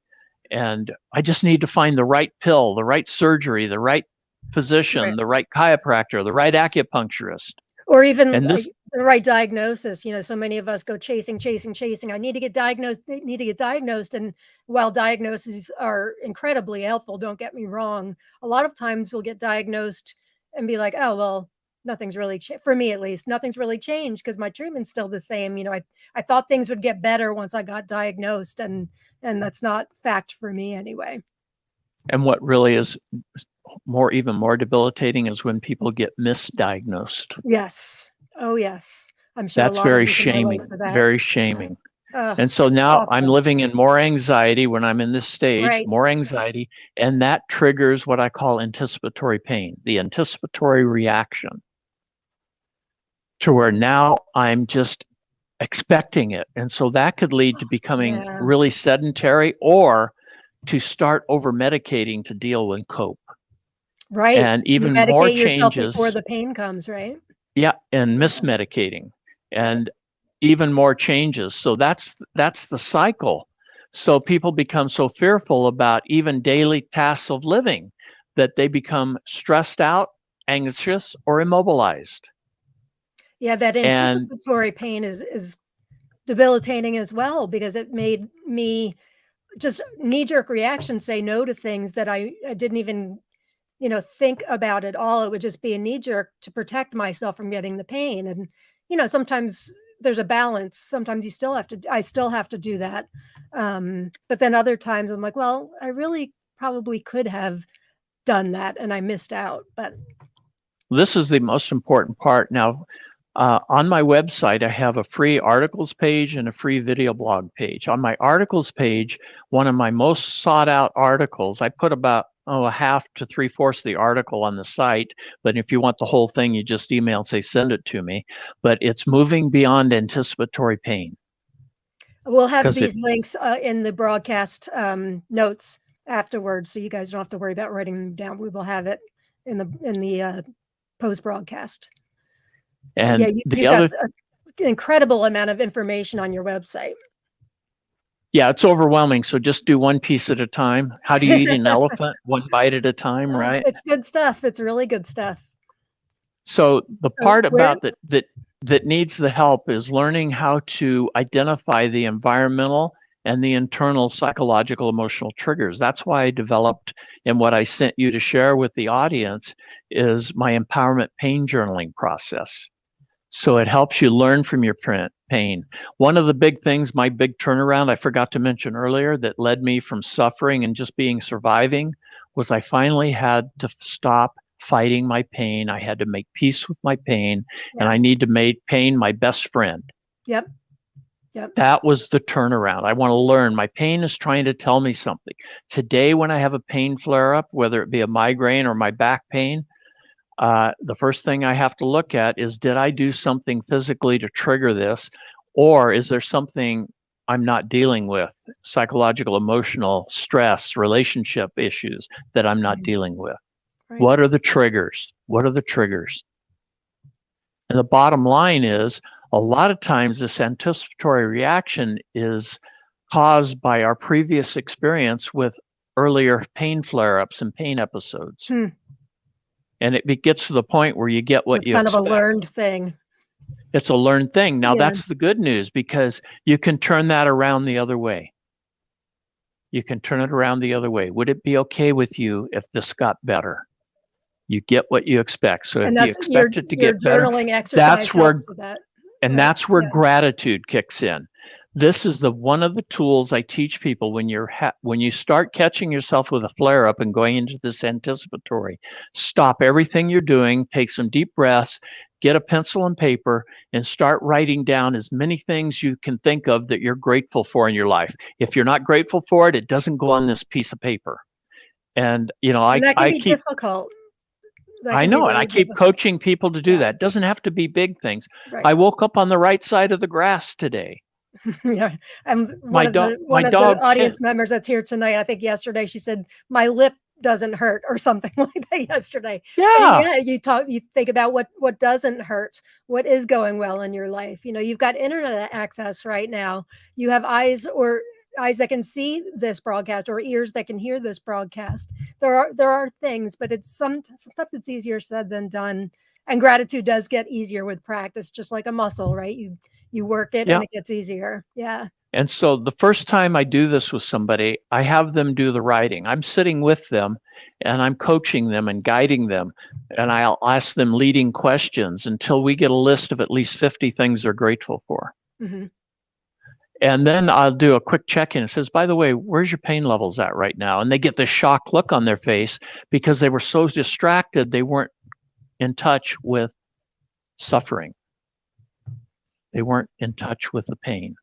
And I just need to find the right pill, the right surgery, the right physician, the right chiropractor, the right acupuncturist. Or even the right diagnosis. So many of us go chasing. I need to get diagnosed. And while diagnoses are incredibly helpful, don't get me wrong, a lot of times we'll get diagnosed and be like, oh, well, nothing's really for me, at least, nothing's really changed because my treatment's still the same. I thought things would get better once I got diagnosed, and that's not fact for me anyway. And what really is even more debilitating is when people get misdiagnosed. Yes. Oh, yes. I'm sure that's very shaming. Very shaming. And so now I'm living in more anxiety when I'm in this stage, more anxiety, and that triggers what I call anticipatory pain, the anticipatory reaction, to where now I'm just expecting it. And so that could lead to becoming Yeah. really sedentary or to start over medicating to deal and cope. Right. And You even more medicate yourself before changes. the pain comes, right? Yeah, and Yeah. mismedicating and even more changes. So that's the cycle. So people become so fearful about even daily tasks of living that they become stressed out, anxious, or immobilized. Yeah, that And anticipatory pain is debilitating as well because it made me just knee-jerk reaction say no to things that I didn't even, think about at all. It would just be a knee-jerk to protect myself from getting the pain, and, sometimes there's a balance. Sometimes I still have to do that, but then other times I'm like, "Well, I really probably could have done that, and I missed out," but this is the most important part. Now, on my website, I have a free articles page and a free video blog page. On my articles page, one of my most sought out articles, I put about a half to three-fourths of the article on the site. But if you want the whole thing, you just email and say, send it to me. But it's moving beyond anticipatory pain. we'll have Because these links, in the broadcast, notes afterwards, so you guys don't have to worry about writing them down. We will have it in the post-broadcast. But yeah, and the you've got other, an incredible amount of information on your website. yeah, it's overwhelming. So just do one piece at a time. How do you eat an elephant? One bite at a time, right? It's good stuff. It's really good stuff. So the So part about that needs the help is learning how to identify the environmental and the internal psychological emotional triggers. That's why I developed, and what I sent you to share with the audience is my empowerment pain journaling process. So it helps you learn from your pain. One of the big things, my big turnaround I forgot to mention earlier, that led me from suffering and just being surviving, was I finally had to stop fighting my pain. I had to make peace with my pain, and yeah. I need to make pain my best friend. Yep. Yep. That was the turnaround. I want to learn. My pain is trying to tell me something. Today, when I have a pain flare up, whether it be a migraine or my back pain, the first thing I have to look at is, did I do something physically to trigger this? Or is there something I'm not dealing with, psychological, emotional, stress, relationship issues that I'm not dealing with? Right. What are the triggers? What are the triggers? And the bottom line is, a lot of times this anticipatory reaction is caused by our previous experience with earlier pain flare-ups and pain episodes. And it gets to the point where you get what It's you kind of a expect. learned thing. It's a learned thing. Now, Yeah. that's the good news, because you can turn that around the other way. You can turn it around the other way. Would it be okay with you if this got better? You get what you expect. So if And you that's expect it to your get better, journaling exercise that's where helps with that. that's where Yeah. gratitude kicks in. This is one of the tools I teach people when when you start catching yourself with a flare up and going into this anticipatory. Stop everything you're doing, take some deep breaths, get a pencil and paper, and start writing down as many things you can think of that you're grateful for in your life. If you're not grateful for it, it doesn't go on this piece of paper. And And that can I be keep difficult. That I can be know, and I really keep difficult. coaching people to do Yeah. that. It doesn't have to be big things. Right. I woke up on the right side of the grass today. Yeah. And My one of the dog audience members that's here tonight, I think yesterday, she said, "My lip doesn't hurt," or something like that yesterday. And Yeah, yeah, you think about what doesn't hurt, what is going well in your life. You've got internet access right now. You have eyes that can see this broadcast or ears that can hear this broadcast. There are things, but sometimes it's easier said than done. And gratitude does get easier with practice, just like a muscle, right? You work it yeah. and it gets easier. Yeah. And so the first time I do this with somebody, I have them do the writing. I'm sitting with them and I'm coaching them and guiding them. And I'll ask them leading questions until we get a list of at least 50 things they're grateful for. Mm-hmm. And then I'll do a quick check-in. It says, by the way, where's your pain levels at right now? And they get this shocked look on their face because they were so distracted, they weren't in touch with suffering. They weren't in touch with the pain.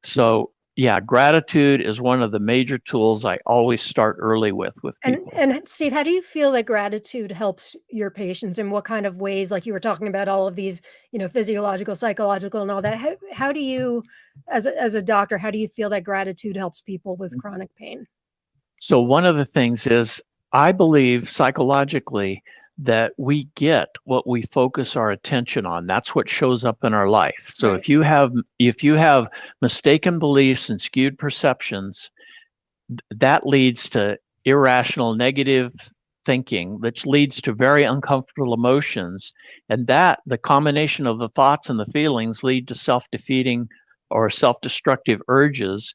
So yeah, gratitude is one of the major tools I always start early with people. And Steve, how do you feel that gratitude helps your patients? In what kind of ways? Like you were talking about all of these, physiological, psychological, and all that. How do you, as a doctor, how do you feel that gratitude helps people with chronic pain? So one of the things is I believe psychologically that we get what we focus our attention on. That's what shows up in our life. So Right. if you have mistaken beliefs and skewed perceptions, that leads to irrational negative thinking, which leads to very uncomfortable emotions. And that the combination of the thoughts and the feelings lead to self-defeating or self-destructive urges.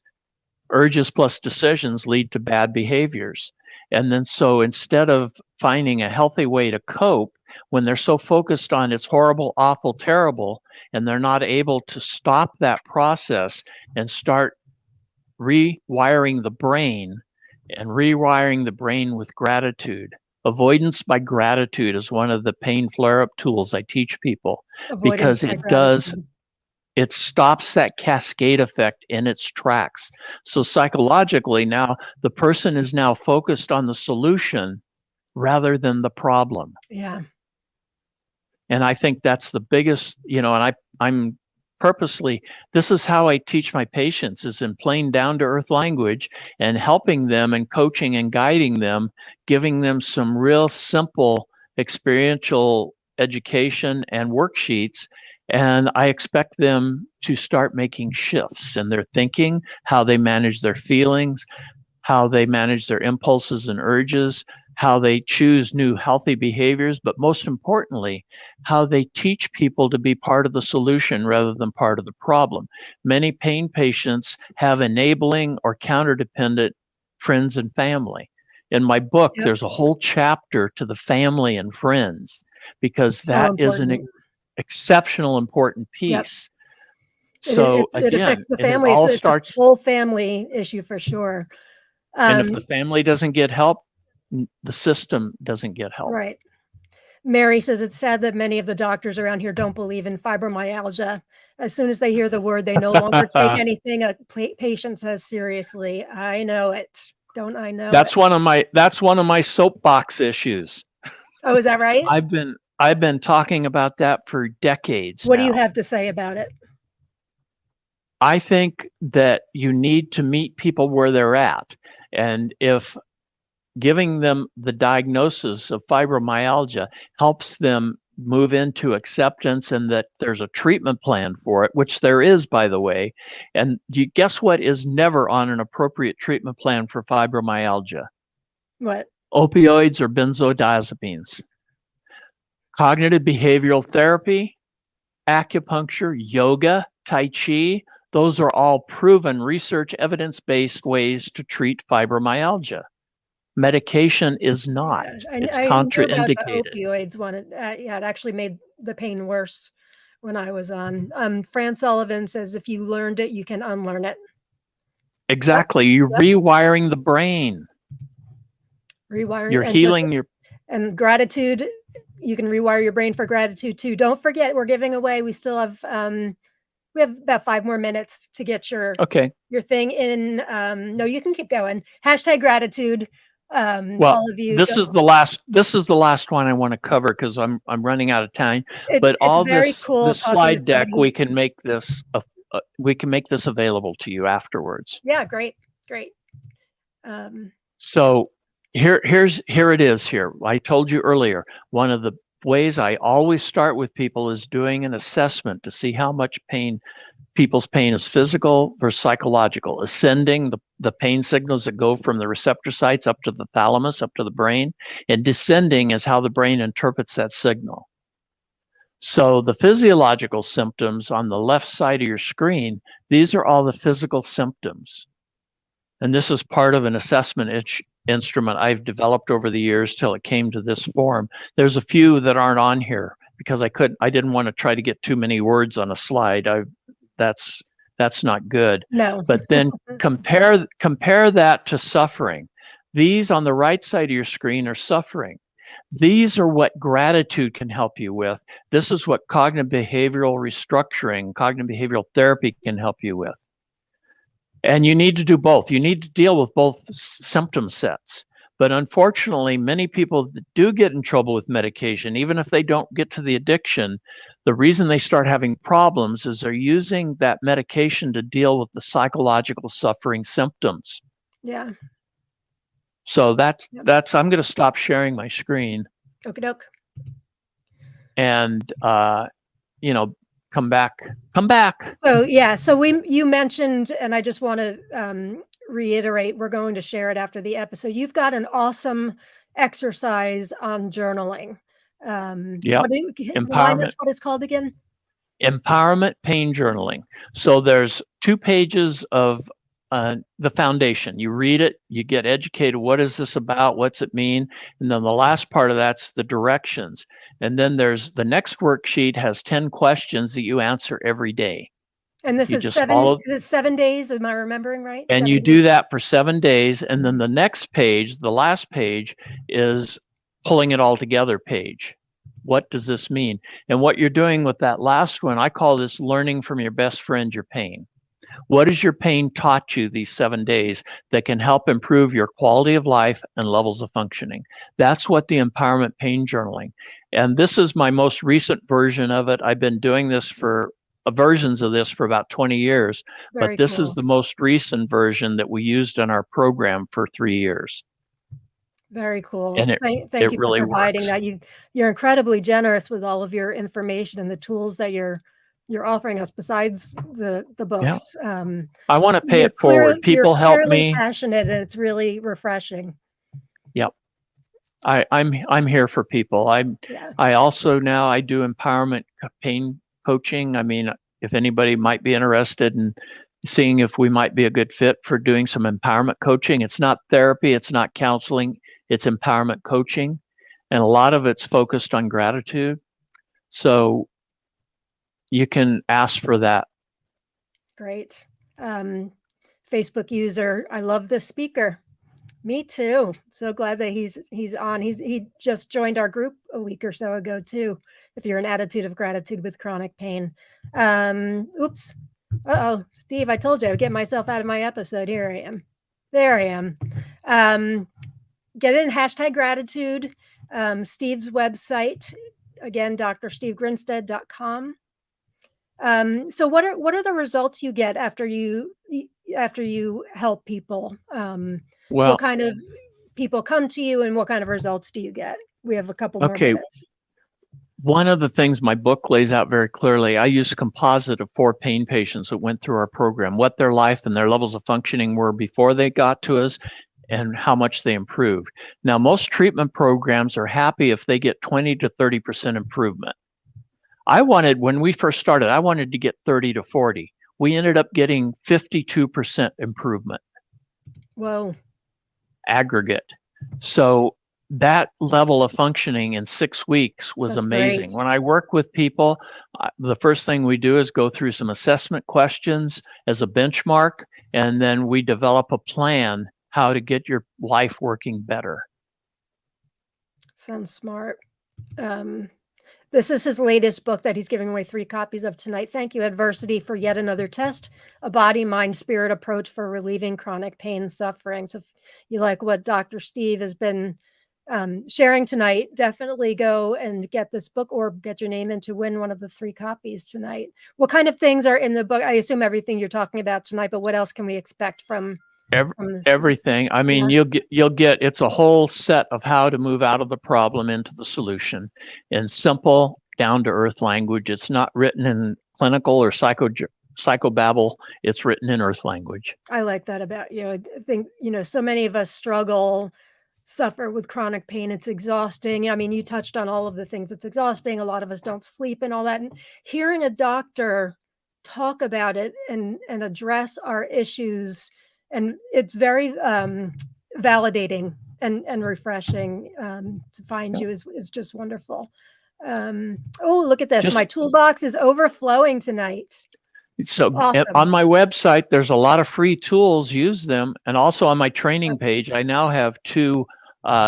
Urges plus decisions lead to bad behaviors. And then so instead of finding a healthy way to cope, when they're so focused on it's horrible, awful, terrible, and they're not able to stop that process and start rewiring the brain and rewiring the brain with gratitude. Avoidance by gratitude is one of the pain flare-up tools I teach people Avoidance because by it stops that cascade effect in its tracks. So psychologically now the person is now focused on the solution rather than the problem. Yeah. And I think that's the biggest, and I'm purposely, this is how I teach my patients, is in plain down to earth language and helping them and coaching and guiding them, giving them some real simple experiential education and worksheets. And I expect them to start making shifts in their thinking, how they manage their feelings, how they manage their impulses and urges, how they choose new healthy behaviors, but most importantly, how they teach people to be part of the solution rather than part of the problem. Many pain patients have enabling or counter-dependent friends and family. In my book, Yep. there's a whole chapter to the family and friends because So that is an important. exceptional important Yep. piece. It, So it again, affects the and it family. all It's a starts, whole family issue for sure. and if the family doesn't get help, the system doesn't get help. Right. Mary says it's sad that many of the doctors around here don't believe in fibromyalgia. As soon as they hear the word, they no longer take anything a patient says seriously. I know it. Don't I know it? That's one of my soapbox issues. Oh, is that right? I've been talking about that for decades What do you now. have to say about it? I think that you need to meet people where they're at. And if giving them the diagnosis of fibromyalgia helps them move into acceptance and that there's a treatment plan for it, which there is, by the way. And you guess what is never on an appropriate treatment plan for fibromyalgia? What? Opioids or benzodiazepines. Cognitive behavioral therapy, acupuncture, yoga, tai chi, those are all proven research evidence-based ways to treat fibromyalgia. Medication is not. Yeah, It's I know about the contraindicated. opioids one. It actually made the pain worse when I was on. Fran Sullivan says if you learned it, you can unlearn it. Exactly. You're Yep. rewiring the brain. Rewiring You're healing your. and gratitude. You can rewire your brain for gratitude too. Don't forget, we're giving away. We still have we have about 5 more minutes to get your thing in. No, you can keep going. Hashtag gratitude. Well, all of you. this is the last one I want to cover because I'm running out of time. But It's all very this cool slide deck, we can make this available to you afterwards. Yeah, great. So here it is here. I told you earlier, one of the ways I always start with people is doing an assessment to see how much pain people's pain is physical versus psychological, ascending the pain signals that go from the receptor sites up to the thalamus, up to the brain, and descending is how the brain interprets that signal. So the physiological symptoms on the left side of your screen, these are all the physical symptoms. And this is part of an assessment instrument I've developed over the years till it came to this form. There's a few that aren't on here because I didn't want to try to get too many words on a slide. That's not good. No. But then compare that to suffering. These on the right side of your screen are suffering. These are what gratitude can help you with. This is what cognitive behavioral restructuring, cognitive behavioral therapy can help you with. And you need to do both. You need to deal with both symptom sets. But unfortunately, many people that do get in trouble with medication, even if they don't get to the addiction, the reason they start having problems is they're using that medication to deal with the psychological suffering symptoms. Yeah. So that's I'm going to stop sharing my screen. Okie doke. And come back. So yeah, so you mentioned, and I just want to reiterate, we're going to share it after the episode. You've got an awesome exercise on journaling. Yeah, remind us what it's called again. Empowerment Pain Journaling. So there's 2 pages of the foundation. You read it, you get educated. What is this about? What's it mean? And then the last part of that's the directions. And then there's the next worksheet has 10 questions that you answer every day. And this is 7 days. Am I remembering right? And you do that for 7 days. And then the next page, the last page, is pulling it all together page. What does this mean? And what you're doing with that last one, I call this learning from your best friend, your pain. What has your pain taught you these 7 days that can help improve your quality of life and levels of functioning? That's what the Empowerment Pain Journaling. And this is my most recent version of it. I've been doing this for versions of this for about 20 years, but this is the most recent version that we used in our program for 3 years. Very cool. And thank you really for providing that. You're incredibly generous with all of your information and the tools that you're offering us besides the books. Yeah. I want to pay it forward. People help me. Passionate, and it's really refreshing. Yep. I'm here for people. I also now I do empowerment pain coaching. I mean, if anybody might be interested in seeing if we might be a good fit for doing some empowerment coaching. It's not therapy, it's not counseling, it's empowerment coaching. And a lot of it's focused on gratitude. So you can ask for that. Great. Facebook user, I love this speaker. Me too. So glad that he's on. He just joined our group a week or so ago too. If you're an attitude of gratitude with chronic pain. Oops. Uh-oh, Steve, I told you I would get myself out of my episode. Here I am. There I am. Get in #gratitude. Steve's website, again, drstevegrinstead.com. So what are the results you get after you help people? What kind of people come to you and what kind of results do you get? We have a couple more minutes. One of the things my book lays out very clearly, I used a composite of 4 pain patients that went through our program, what their life and their levels of functioning were before they got to us and how much they improved. Now, most treatment programs are happy if they get 20 to 30% improvement. When we first started, I wanted to get 30 to 40. We ended up getting 52% improvement. Whoa. Aggregate. So that level of functioning in 6 weeks was amazing. Great. When I work with people, the first thing we do is go through some assessment questions as a benchmark, and then we develop a plan how to get your life working better. Sounds smart. This is his latest book that he's giving away 3 copies of tonight. Thank you, Adversity, for yet another test, a body, mind, spirit approach for relieving chronic pain and suffering. So if you like what Dr. Steve has been sharing tonight, definitely go and get this book or get your name in to win one of the 3 copies tonight. What kind of things are in the book? I assume everything you're talking about tonight, but what else can we expect from everything? I mean, you'll get it's a whole set of how to move out of the problem into the solution in simple, down-to-earth language. It's not written in clinical or psychobabble. It's written in earth language. I like that about you. I think, so many of us suffer with chronic pain. It's exhausting. I mean, you touched on all of the things. It's exhausting. A lot of us don't sleep and all that. And hearing a doctor talk about it and address our issues, and it's very validating and refreshing to find you is just wonderful. Oh, look at this. My toolbox is overflowing tonight. So awesome. On my website, there's a lot of free tools. Use them. And also on my training page, I now have 2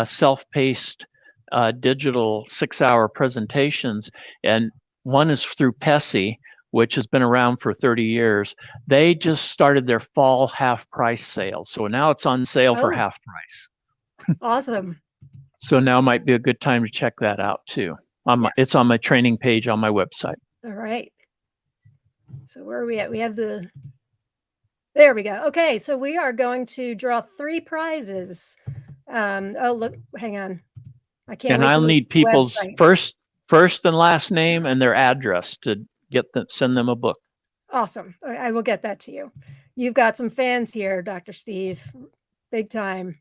self-paced digital 6-hour presentations. And one is through PESI, which has been around for 30 years, they just started their fall half price sale. So now it's on sale for half price. Awesome. So now might be a good time to check that out too. Yes. It's on my training page on my website. All right. So where are we at? We have there we go. Okay, so we are going to draw 3 prizes. Oh, look, hang on. I can't And wait I'll need people's website. first and last name and their address to send them a book. Awesome. I will get that to you. You've got some fans here, Dr. Steve. Big time.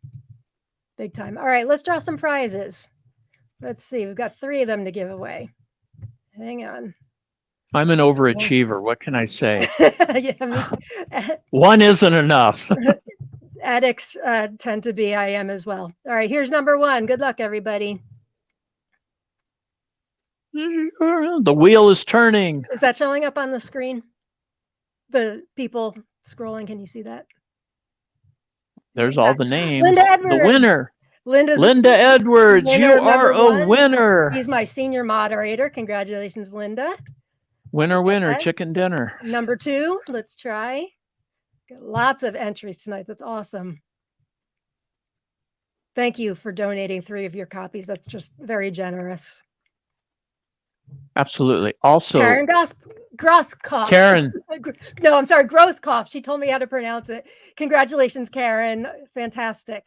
Big time. All right, let's draw some prizes. Let's see. We've got 3 of them to give away. Hang on. I'm an overachiever. What can I say? Yeah, one isn't enough. Addicts tend to be. I am as well. All right, here's number 1. Good luck, everybody. The wheel is turning. Is that showing up on the screen? The people scrolling, can you see that? There's all the names. Linda Edwards. The winner. Linda Edwards, you are a winner. He's my senior moderator. Congratulations, Linda. Winner, chicken dinner. Number 2, let's try. Got lots of entries tonight. That's awesome. Thank you for donating 3 of your copies. That's just very generous. Absolutely. Also, Karen Grosskopf. Karen. No, I'm sorry, Grosskopf. She told me how to pronounce it. Congratulations, Karen. Fantastic.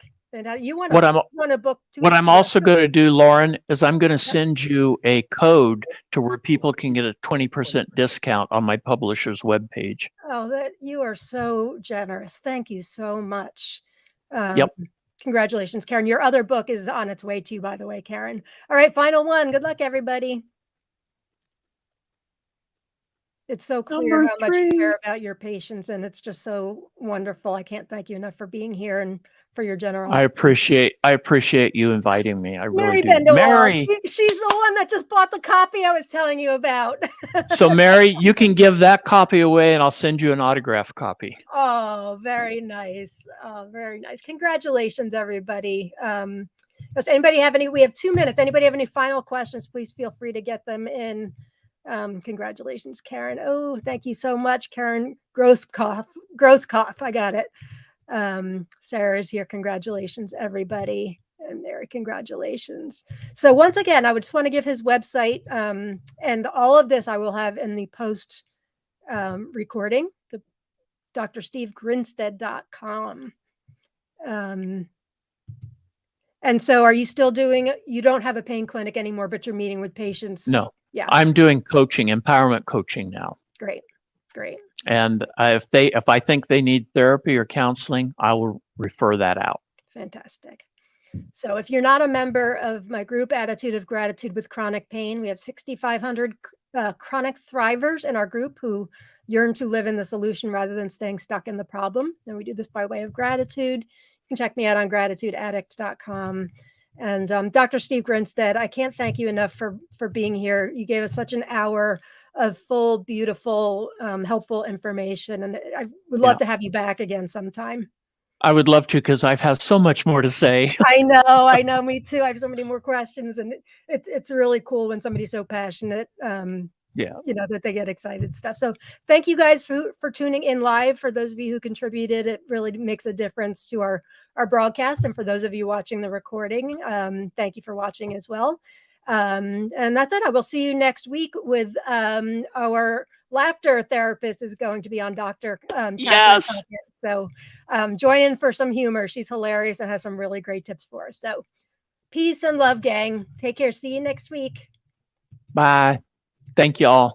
You want a book too? What I'm also going to do, Lauren, is I'm going to send you a code to where people can get a 20% discount on my publisher's webpage. Oh, you are so generous. Thank you so much. Yep. Congratulations, Karen. Your other book is on its way to you, by the way, Karen. All right, final one. Good luck, everybody. It's so clear how much you care about your patients, and it's just so wonderful. I can't thank you enough for being here and for your generosity. I appreciate you inviting me. I really do. Mary, she's the one that just bought the copy I was telling you about. So Mary, you can give that copy away and I'll send you an autographed copy. Oh, very nice. Oh, very nice. Congratulations, everybody. Does anybody have any? We have 2 minutes. Anybody have any final questions? Please feel free to get them in. Congratulations, Karen. Oh, thank you so much, Karen Grosskopf. I got it. Sarah's here. Congratulations, everybody. And Mary, congratulations. So once again, I would just want to give his website, and all of this I will have in the post recording, the drstevegrinstead.com. And so are you still you don't have a pain clinic anymore, but you're meeting with patients? No. Yeah. I'm doing empowerment coaching now. Great. And if I think they need therapy or counseling, I will refer that out. Fantastic. So if you're not a member of my group, Attitude of Gratitude with Chronic Pain, we have 6,500 chronic thrivers in our group who yearn to live in the solution rather than staying stuck in the problem. And we do this by way of gratitude. You can check me out on gratitudeaddict.com. And Dr. Steve Grinstead, I can't thank you enough for being here. You gave us such an hour of full, beautiful, helpful information. And I would love to have you back again sometime. I would love to, because I've had so much more to say. I know, me too. I have so many more questions, and it's really cool when somebody's so passionate. That they get excited stuff. So thank you guys for tuning in live. For those of you who contributed, it really makes a difference to our broadcast. And for those of you watching the recording, thank you for watching as well. And that's it. I will see you next week with our laughter therapist is going to be on Dr. Yes. So join in for some humor. She's hilarious and has some really great tips for us. So peace and love, gang. Take care. See you next week. Bye. Thank you all.